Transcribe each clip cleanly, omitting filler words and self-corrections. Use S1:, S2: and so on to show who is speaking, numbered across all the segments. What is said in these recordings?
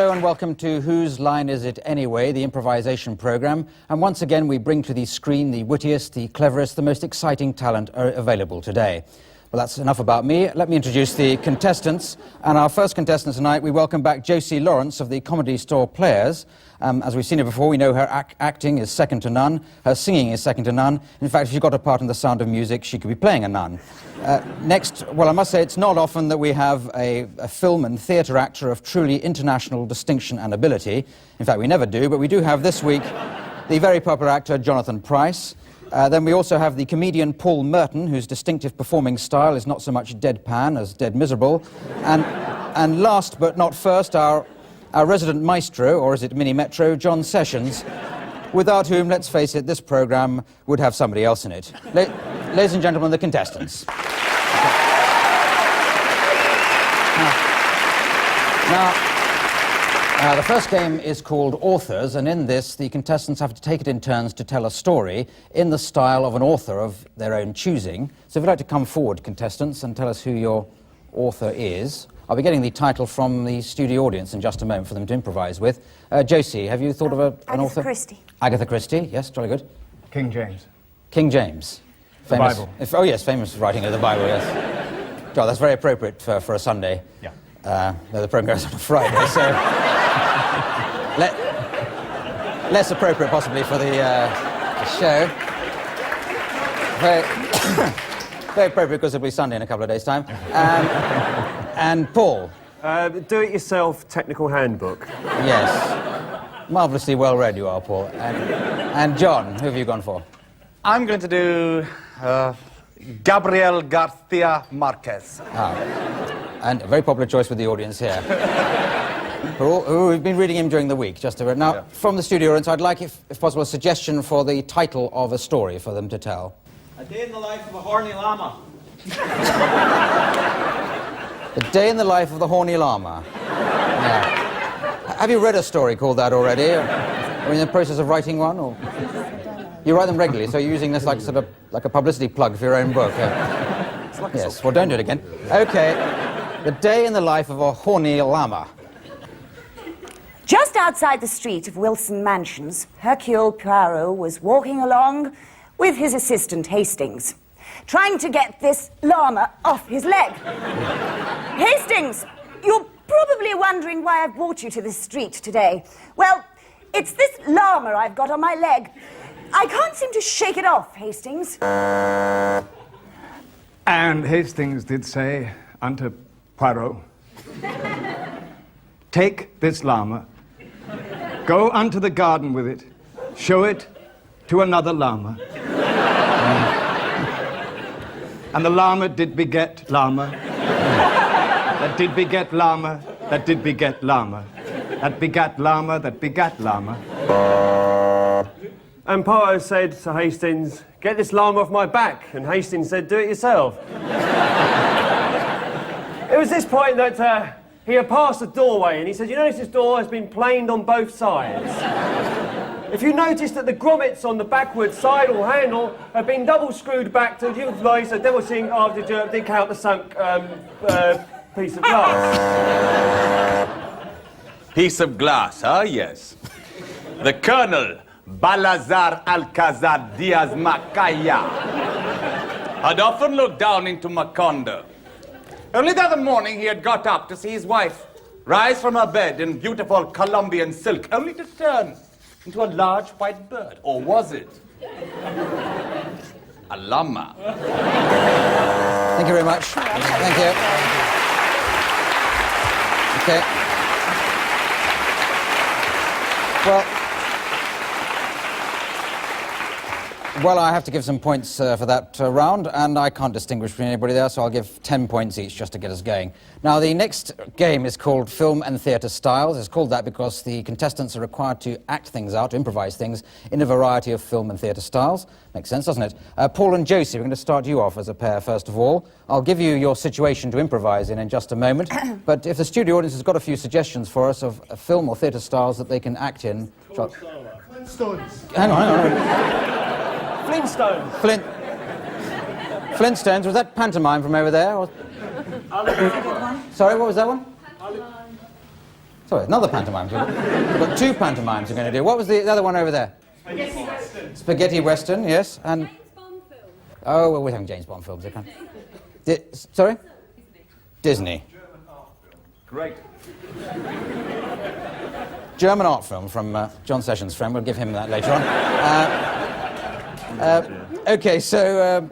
S1: Hello and welcome to Whose Line Is It Anyway, the improvisation programme. And once again we bring to the screen the wittiest, the cleverest, the most exciting talent available today. Well, that's enough about me. Let me introduce the contestants. And our first contestant tonight, we welcome back Josie Lawrence of the Comedy Store Players. As we've seen her before, we know her acting is second to none. Her singing is second to none. In fact, if she got a part in The Sound of Music, she could be playing a nun. Next, well, I must say it's not often that we have a film and theatre actor of truly international distinction and ability. In fact, we never do, but we do have this week the very popular actor Jonathan Pryce. Then we also have the comedian Paul Merton, whose distinctive performing style is not so much deadpan as dead miserable. And last but not first, our resident maestro, or is it Mini Metro, John Sessions, without whom, let's face it, this programme would have somebody else in it. Ladies and gentlemen, the contestants. Now, the first game is called Authors, and in this, the contestants have to take it in turns to tell a story in the style of an author of their own choosing. So if you'd like to come forward, contestants, and tell us who your author is. I'll be getting the title from the studio audience in just a moment for them to improvise with. Josie, have you thought of an author?
S2: Agatha Christie.
S1: Agatha Christie, yes, jolly good.
S3: King James.
S1: King James.
S3: The
S1: Famous,
S3: Bible.
S1: oh yes, famous writing of the Bible, yes. God, that's very appropriate for a Sunday.
S3: Yeah.
S1: No, the programme goes on a Friday, so... less appropriate, possibly, for the show. Very, very appropriate because it'll be Sunday in a couple of days' time. And Paul.
S4: Do-it-yourself technical handbook.
S1: Yes. Marvellously well-read you are, Paul. And John, who have you gone for?
S5: I'm going to do Gabriel Garcia Marquez.
S1: And a very popular choice with the audience here. We've been reading him during the week, just to... Now, from the studio audience, I'd like, if possible, a suggestion for the title of a story for them to tell.
S6: A Day in the Life of a Horny Llama.
S1: A Day in the Life of the Horny Llama. Yeah. Have you read a story called that already? Or are you in the process of writing one? Or? You write them regularly, so you're using this like sort of like a publicity plug for your own book. Yes, well, don't do it again. Okay. The Day in the Life of a Horny Llama.
S2: Just outside the street of Wilson Mansions, Hercule Poirot was walking along with his assistant Hastings, trying to get this llama off his leg. Hastings, you're probably wondering why I've brought you to this street today. Well, it's this llama I've got on my leg. I can't seem to shake it off, Hastings.
S3: And Hastings did say unto Poirot, take this llama, go unto the garden with it, show it to another llama. And the llama did beget llama, that did beget llama, that did beget llama, that begat llama, that begat llama.
S4: And Poirot said to Hastings, get this llama off my back. And Hastings said, do it yourself. It was this point that he had passed a doorway and he said, you notice this door has been planed on both sides. If you notice that the grommets on the backward side or handle have been double screwed back to utilise a double sink after dig out the sunk piece of glass.
S5: Piece of glass, ah, yes. The Colonel, Balazar Alcazar Diaz Macaya, had often looked down into Macondo. Only the other morning he had got up to see his wife rise from her bed in beautiful Colombian silk, only to turn into a large white bird. Or was it a llama?
S1: Thank you very much. Thank you. Okay. Well, I have to give some points for that round, and I can't distinguish between anybody there, so I'll give 10 points each just to get us going. Now, the next game is called Film and Theatre Styles. It's called that because the contestants are required to act things out, to improvise things, in a variety of film and theatre styles. Makes sense, doesn't it? Paul and Josie, we're going to start you off as a pair, first of all. I'll give you your situation to improvise in just a moment, but if the studio audience has got a few suggestions for us of film or theatre styles that they can act in...
S4: Flintstones.
S1: Hang on.
S4: Flintstones.
S1: Flintstones, was that pantomime from over there? Or... Sorry, what was that one? Sorry, another pantomime. We've got two pantomimes we're going to do. What was the other one over there?
S4: Spaghetti Western.
S1: Spaghetti Western, yes. And
S7: James Bond film.
S1: oh, well, we're having James Bond films. Sorry? Disney.
S3: Great.
S1: German art film from John Sessions' friend. We'll give him that later on. Okay, so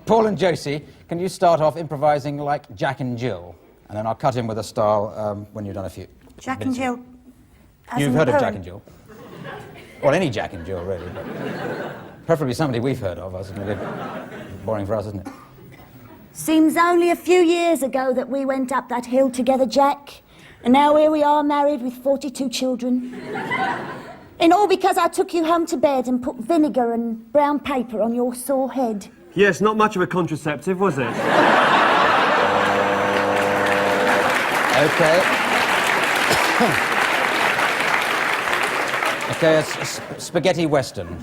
S1: Paul and Josie, can you start off improvising like Jack and Jill? And then I'll cut in with a style when you've done a few.
S2: Jack and Jill. as
S1: You've
S2: in the
S1: heard of
S2: poem.
S1: Jack and Jill? Well, any Jack and Jill, really. But preferably somebody we've heard of. It's a bit boring for us, isn't it?
S2: Seems only a few years ago that we went up that hill together, Jack. And now here we are, married with 42 children. And all because I took you home to bed and put vinegar and brown paper on your sore head.
S4: Yes, not much of a contraceptive, was it?
S1: Okay. Okay, it's spaghetti western.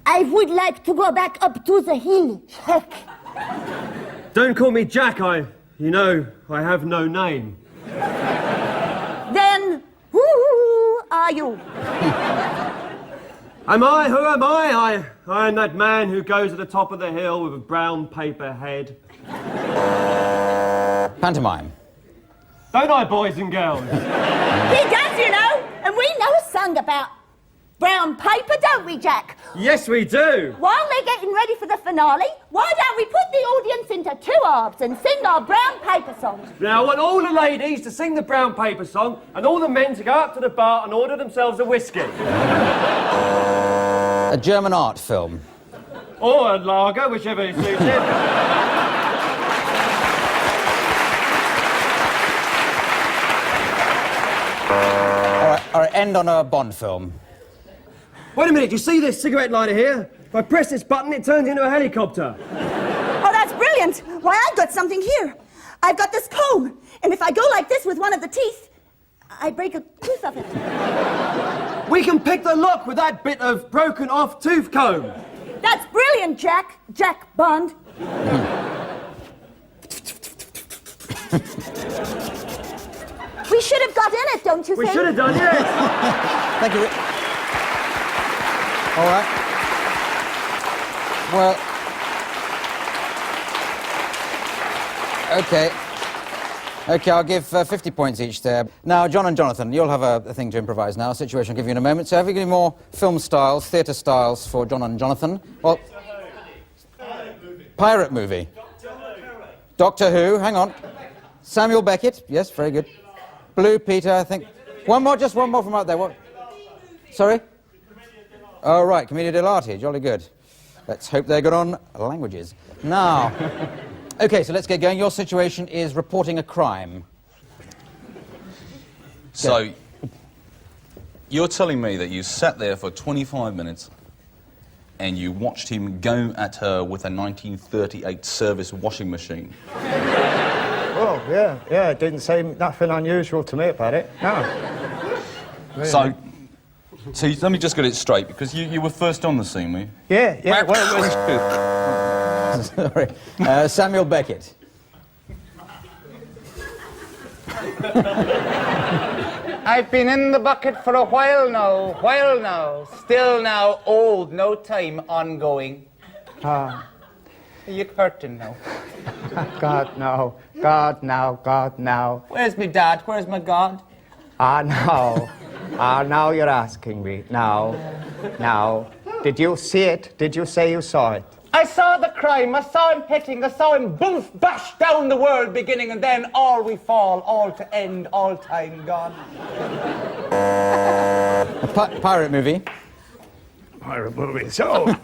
S2: I would like to go back up to the hill, Jack.
S4: Don't call me Jack, you know, I have no name.
S2: Then, who are you?
S4: Am I? Who am I? I am that man who goes at the top of the hill with a brown paper head.
S1: Pantomime.
S4: Don't I, boys and girls?
S2: He does, you know. And we know a song about brown paper, don't we, Jack?
S4: Yes, we do.
S2: While they're getting ready for the finale, why don't we put the audience into two halves and sing our brown paper song?
S4: Now, I want all the ladies to sing the brown paper song and all the men to go up to the bar and order themselves a whiskey.
S1: A German art film.
S4: Or a lager, whichever suits him.
S1: Or end on a Bond film.
S4: Wait a minute, you see this cigarette lighter here? If I press this button, it turns into a helicopter.
S2: Oh, that's brilliant. Why, I've got something here. I've got this comb, and if I go like this with one of the teeth, I break a tooth of it.
S4: We can pick the lock with that bit of broken off tooth comb.
S2: That's brilliant, Jack. Jack Bond. We should have got in it, don't you
S4: We
S2: think?
S4: should have done, yes.
S1: Thank you. All right. Well. Okay. Okay, I'll give 50 points each there. Now, John and Jonathan, you'll have a thing to improvise now. A situation I'll give you in a moment. So have you got any more film styles, theatre styles for John and Jonathan? Well, pirate movie. Doctor Who, hang on. Samuel Beckett, yes, very good. Blue Peter, I think. One more, just one more from out there. What? Sorry? Oh, right, Commedia dell'arte, jolly good. Let's hope they're good on languages. Now, okay, so let's get going. Your situation is reporting a crime.
S5: So, you're telling me that you sat there for 25 minutes and you watched him go at her with a 1938 service washing machine.
S3: Oh, yeah, it didn't seem nothing unusual to me about it, no.
S5: So let me just get it straight, because you were first on the scene, were you?
S3: Yeah, well, it was...
S1: Sorry. Samuel Beckett.
S8: I've been in the bucket for a while now, still now, old, no time, ongoing. Are you curtain now?
S3: God, no.
S8: Where's my dad? Where's my God?
S3: Now you're asking me. Now. Did you see it? Did you say you saw it?
S8: I saw the crime, I saw him hitting, I saw him boof, bash down the world beginning, and then all we fall, all to end, all time gone.
S1: A pirate movie.
S3: Pirate movie, so...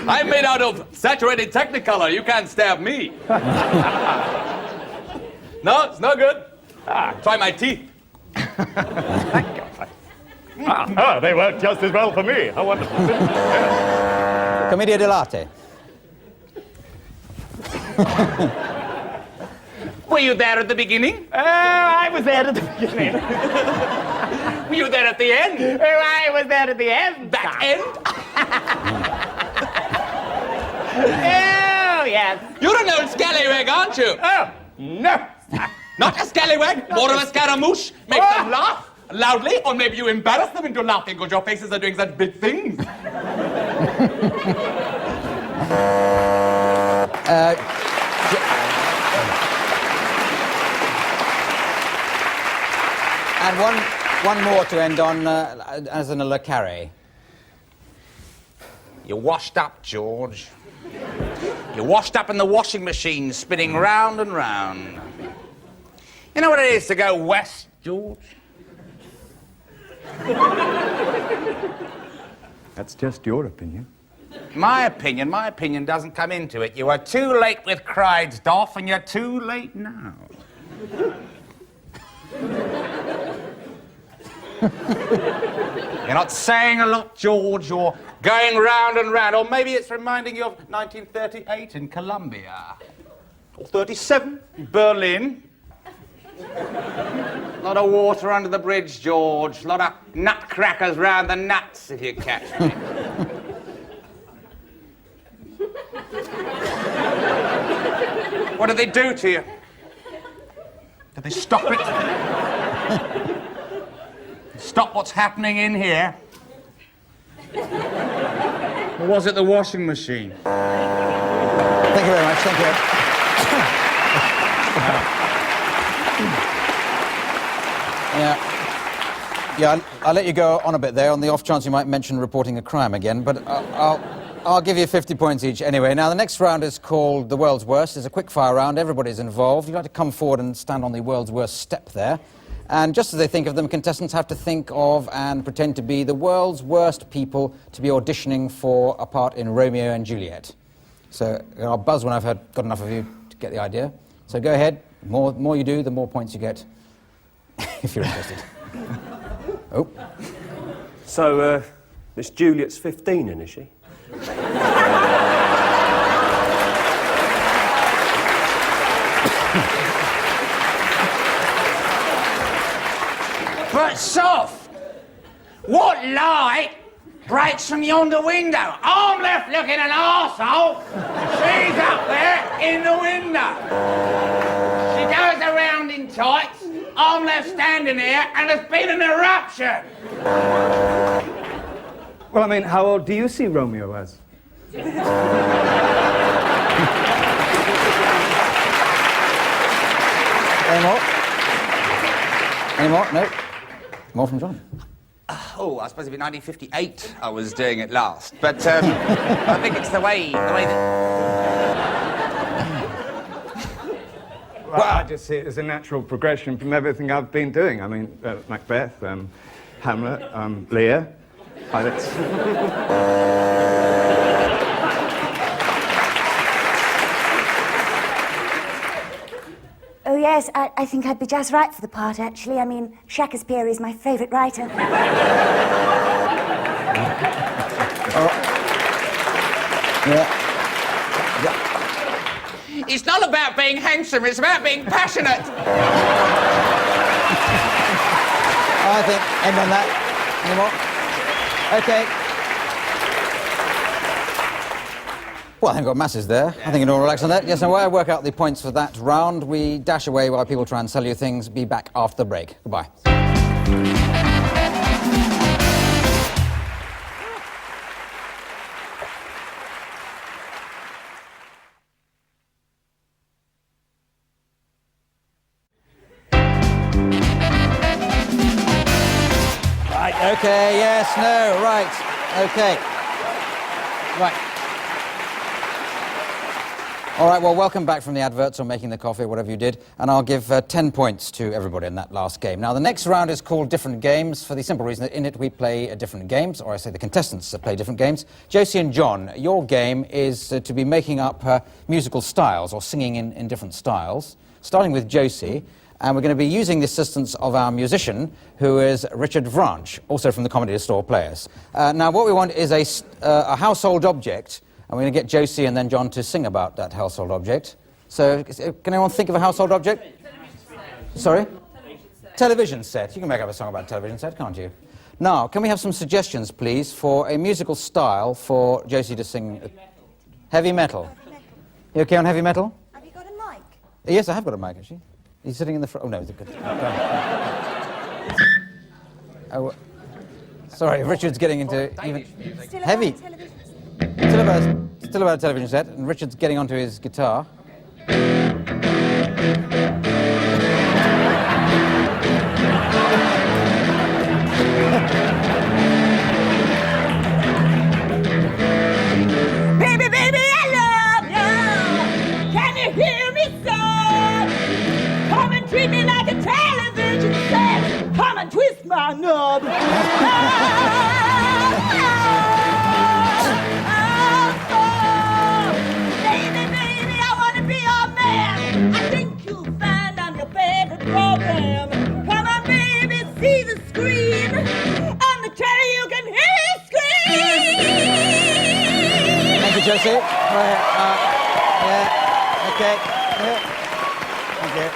S5: I'm made out of saturated Technicolor. You can't stab me. No, it's no good. Try my teeth.
S3: they work just as well for me. How wonderful.
S1: Commedia dell'arte.
S5: Were you there at the beginning?
S8: I was there at the beginning.
S5: Were you there at the end?
S8: I was there at the end.
S5: That end?
S8: Oh, Yes.
S5: You're an old scallywag, aren't you?
S8: Oh, no.
S5: Not a scallywag, more of a scaramouche. Make them laugh loudly, or maybe you embarrass them into laughing because your faces are doing such big things.
S1: And one more to end on, as in a le carré.
S8: You're washed up, George. You're washed up in the washing machine, spinning round and round. You know what it is to go west, George?
S3: That's just your opinion.
S8: My opinion doesn't come into it. You are too late with Clydesdorf, and you're too late now. You're not saying a lot, George. You're going round and round. Or maybe it's reminding you of 1938 in Columbia. Or 37 in Berlin. A lot of water under the bridge, George. A lot of nutcrackers round the nuts, if you catch me. What did they do to you? Did they stop it? Stop what's happening in here? Or was it the washing machine?
S1: Thank you very much, thank you. Yeah, I'll let you go on a bit there on the off chance you might mention reporting a crime again, but I'll give you 50 points each anyway. Now, the next round is called The World's Worst. It's a quick-fire round. Everybody's involved. You'd like to come forward and stand on the world's worst step there. And just as they think of them, contestants have to think of and pretend to be the world's worst people to be auditioning for a part in Romeo and Juliet. So I'll buzz when I've got enough of you to get the idea. So go ahead. The more you do, the more points you get, if you're interested. Oh.
S4: So, Miss Juliet's 15 then, is she?
S8: But soft! What light breaks from yonder window? I'm left looking an arsehole. She's up there in the window. She goes around in tights. I'm left standing here and there's been an eruption.
S3: Well, I mean, how old do you see Romeo as?
S1: Any more? Any more? No? More from John.
S8: Oh, I suppose it'd be 1958 I was doing it last. But I think it's the way that...
S3: Well, I just see it as a natural progression from everything I've been doing. I mean, Macbeth, Hamlet, Lear.
S2: Oh, yes, I think I'd be just right for the part, actually. I mean, Shakespeare is my favourite writer.
S1: Yeah.
S8: It's not about being handsome, it's about being passionate.
S1: I think end on that. Any more? Okay. Well, I think we've got masses there. I think you can all relax on that. Yes, and while I work out the points for that round, we dash away while people try and sell you things. Be back after the break. Goodbye. Right, okay, yes, no, right, okay. Right. All right, well, welcome back from the adverts or making the coffee or whatever you did, and I'll give 10 points to everybody in that last game. Now, the next round is called Different Games for the simple reason that in it we play different games, or I say the contestants play different games. Josie and John, your game is to be making up musical styles or singing in different styles, starting with Josie. And we're going to be using the assistance of our musician, who is Richard Vranch, also from the Comedy Store Players. Now, what we want is a household object, and we're going to get Josie and then John to sing about that household object. So, can anyone think of a household object? Sorry? Television set. You can make up a song about a television set, can't you? Now, can we have some suggestions, please, for a musical style for Josie to sing? Heavy metal. You okay on heavy metal?
S2: Have you got a mic?
S1: Yes, I have got a mic, actually. He's sitting in the front. Oh, no, he's good. Oh, sorry, Richard's getting into even
S2: Still
S1: heavy.
S2: about television?
S1: Still about a television set, and Richard's getting onto his guitar.
S2: Baby, baby, I love you. Can you hear me, son? Come and treat me like a television set. Come and twist my knob. Baby, baby, I want to be your man. I think you'll find I'm your favorite program. Come on, baby, see the screen. On the telly, you can hear me scream.
S1: Thank you, Josie. Right, yeah, okay. Yeah. Okay.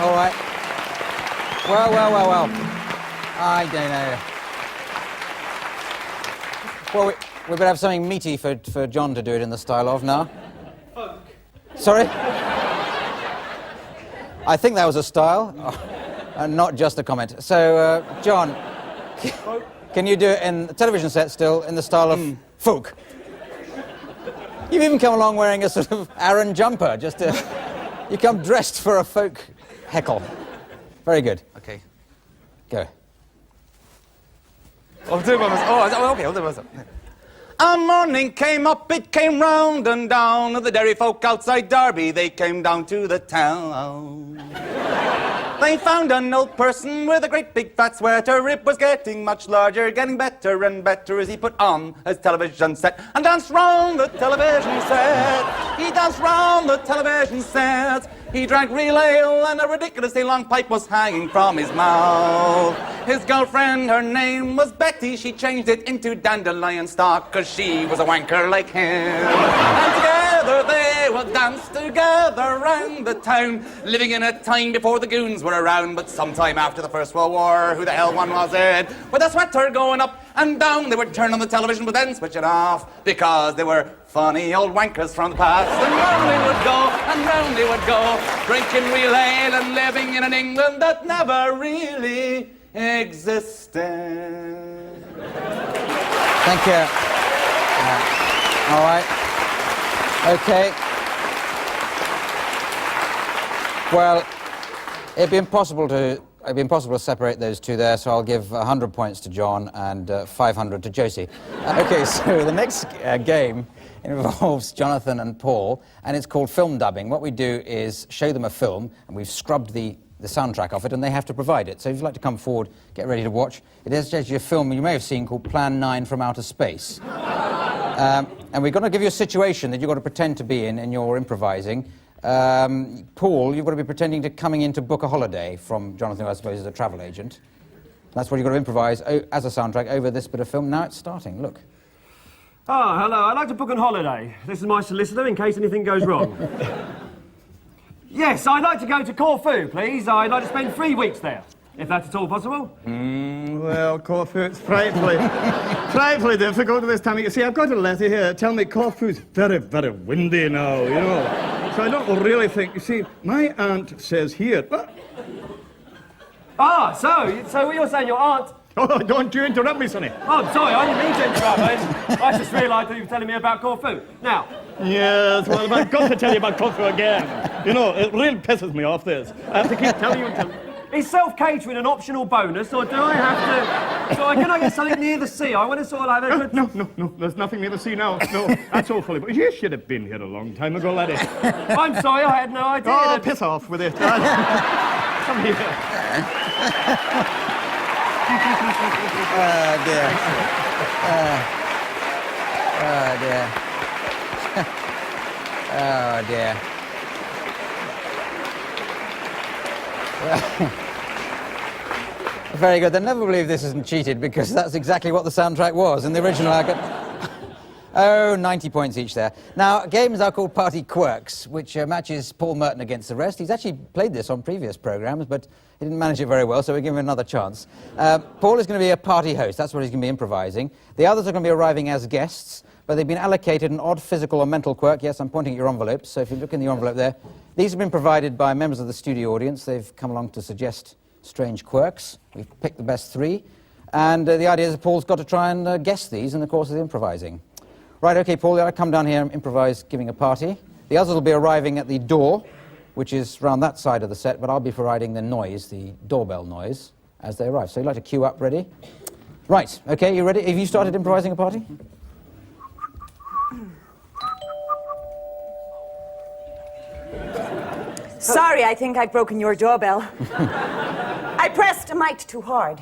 S1: All right. Well. I don't know. Well, we better have something meaty for John to do it in the style of now. Sorry? I think that was a style, and not just a comment. So, John, can you do it in the television set still in the style of folk? You've even come along wearing a sort of Aaron jumper, just to... You come dressed for a folk heckle. Very good.
S5: Okay.
S1: Go.
S5: I'll do it by myself. Oh, okay, I'll do it by myself. A morning came up, it came round and down. The dairy folk outside Derby, they came down to the town. They found an old person with a great big fat sweater. It was getting much larger, getting better and better as he put on his television set and danced round the television set. He danced round the television set. He drank real ale and a ridiculously long pipe was hanging from his mouth. His girlfriend, her name was Betty. She changed it into dandelion stock because she was a wanker like him. And together they would dance together round the town, living in a time before the goons were around. But sometime after the First World War, who the hell one was it? With a sweater going up and down, they would turn on the television but then switch it off because they were funny old wankers from the past. And round they would go, and round they would go, drinking real ale and living in an England that never really existed.
S1: Thank you. All right. Okay. Well, it'd be impossible to separate those two there, so I'll give 100 points to John and 500 to Josie. Okay, so the next game involves Jonathan and Paul, and it's called film dubbing. What we do is show them a film, and we've scrubbed the soundtrack off it, and they have to provide it. So if you'd like to come forward, get ready to watch. It is actually a film you may have seen called Plan 9 from Outer Space. And we're going to give you a situation that you've got to pretend to be in your improvising. Paul, you've got to be pretending to coming in to book a holiday from Jonathan, who I suppose is a travel agent. That's what you've got to improvise as a soundtrack over this bit of film. Now it's starting, look.
S4: Oh, hello. I'd like to book a holiday. This is my solicitor in case anything goes wrong. Yes, I'd like to go to Corfu, please. I'd like to spend 3 weeks there, if that's at all possible.
S3: Well, Corfu, it's frightfully difficult at this time. You see, I've got a letter here. Tell me Corfu's very, very windy now, you know. So I don't really think... You see, my aunt says here...
S4: So what you're saying, your aunt...
S3: Oh, don't you interrupt me, sonny.
S4: Oh, sorry, I didn't mean to interrupt. I just realised that you were telling me about Corfu. Now...
S3: Yes, well, I've got to tell you about Corfu again. You know, it really pisses me off, this. I have to keep telling you and telling you.
S4: Is self-catering an optional bonus, or do I have to... Can I get something near the sea? I want to sort of like... A good...
S3: No, there's nothing near the sea now. No, that's all fully... But you should have been here a long time ago, laddie.
S4: I'm sorry, I had no idea.
S3: Oh, piss off with it. Come here.
S1: Oh, dear. Oh, dear. Oh, dear. Very good. They'll never believe this isn't cheated because that's exactly what the soundtrack was. In the original, I got 90 points each there. Now, games are called Party Quirks, which matches Paul Merton against the rest. He's actually played this on previous programmes, but he didn't manage it very well, so we'll give him another chance. Paul is going to be a party host. That's what he's going to be improvising. The others are going to be arriving as guests. but they've been allocated an odd physical or mental quirk. Yes, I'm pointing at your envelopes, so if you look in the envelope there, these have been provided by members of the studio audience. They've come along to suggest strange quirks. We've picked the best 3, and the idea is that Paul's got to try and guess these in the course of the improvising. Right, okay, Paul, I'll come down here and improvise giving a party. The others will be arriving at the door, which is round that side of the set, but I'll be providing the noise, the doorbell noise, as they arrive. So you'd like to queue up, ready? Right, okay, you ready? Have you started improvising a party?
S2: Sorry, I think I've broken your doorbell. I pressed a mic too hard.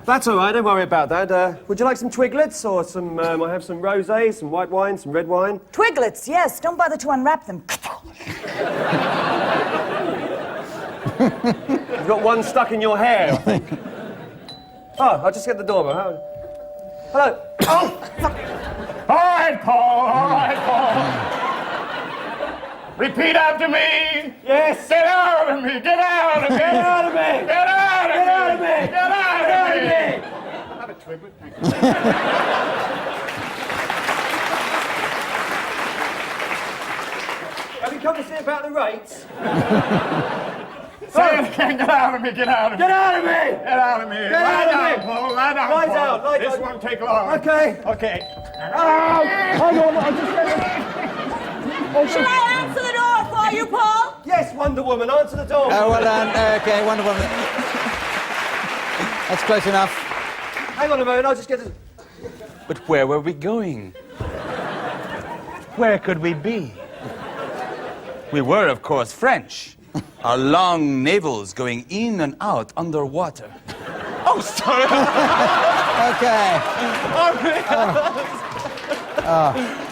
S4: That's all right, don't worry about that. Would you like some Twiglets or some, I have some rosé, some white wine, some red wine?
S2: Twiglets, yes. Don't bother to unwrap them.
S4: You've got one stuck in your hair, I think. Oh, I'll just get the doorbell. Hello. Oh, fuck.
S8: All right, Paul. All right, Paul. Repeat after me.
S4: Yes.
S8: Get out of me. Get out of me.
S4: Get out of me.
S8: Get out of
S4: Get out of me.
S8: Get out of me.
S3: Have a Twiglet, thank you.
S4: Have you come to see about the rates?
S8: Say it again. Get out of me. Get out of me.
S4: Get out of me!
S8: Get out of me.
S4: Get
S8: Lie
S4: out of
S8: down,
S4: me.
S8: Paul. Lie down,
S4: Lie
S8: Paul.
S4: down, lie
S8: This
S4: down.
S8: won't take long.
S4: Okay.
S8: Okay.
S4: Hang on, I just...
S2: Shall I answer the door for you, Paul?
S4: Yes, Wonder Woman, answer the door.
S1: Oh, well done. Okay, wonderful. That's close enough.
S4: Hang on a moment, I'll just get this...
S5: But where were we going? Where could we be? We were, of course, French. Our long navels going in and out underwater. Oh, sorry.
S1: Okay.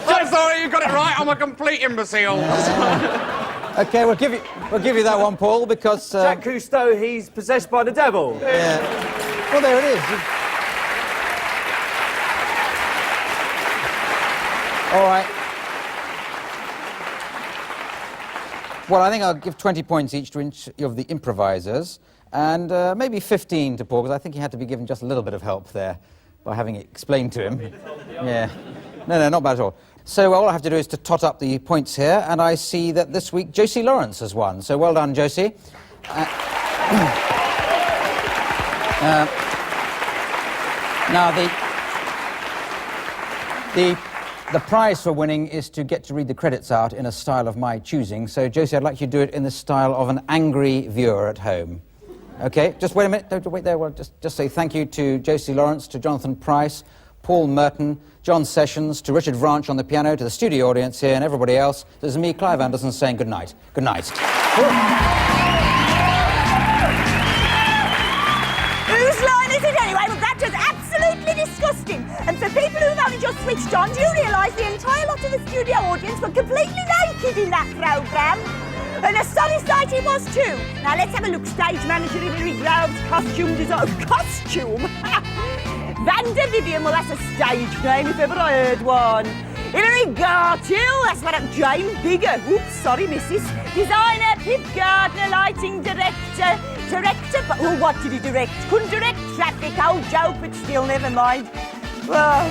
S5: I'm sorry, you got it right. I'm a complete imbecile.
S1: Okay, we'll give you that one, Paul, because...
S4: Jacques Cousteau, he's possessed by the devil.
S1: Yeah. Well, there it is. All right. Well, I think I'll give 20 points each to each of the improvisers, and maybe 15 to Paul, because I think he had to be given just a little bit of help there by having it explained to him. Yeah. No, not bad at all. So all I have to do is to tot up the points here, and I see that this week Josie Lawrence has won. So well done, Josie. Now, the prize for winning is to get to read the credits out in a style of my choosing. So, Josie, I'd like you to do it in the style of an angry viewer at home. Okay, just wait a minute. Don't wait there. Well, just say thank you to Josie Lawrence, to Jonathan Price, Paul Merton, John Sessions, to Richard Vranch on the piano, to the studio audience here, and everybody else. This is me, Clive Anderson, saying good night. Good night.
S2: Whose line is it anyway? Well, that is absolutely disgusting. And for people who've only just switched on, do you realise the entire lot of the studio audience were completely naked in that programme? And a sorry sight it was too. Now let's have a look. Stage manager Hilary Groves, costume designer. Costume? Vanda Vivian, well that's a stage name if ever I heard one. Hilary Gartill, that's what I'm Jane Bigger. Oops, sorry missus. Designer, Pip Gardner, lighting director. But oh, what did he direct? Couldn't direct traffic, old joke, but still, never mind. Well...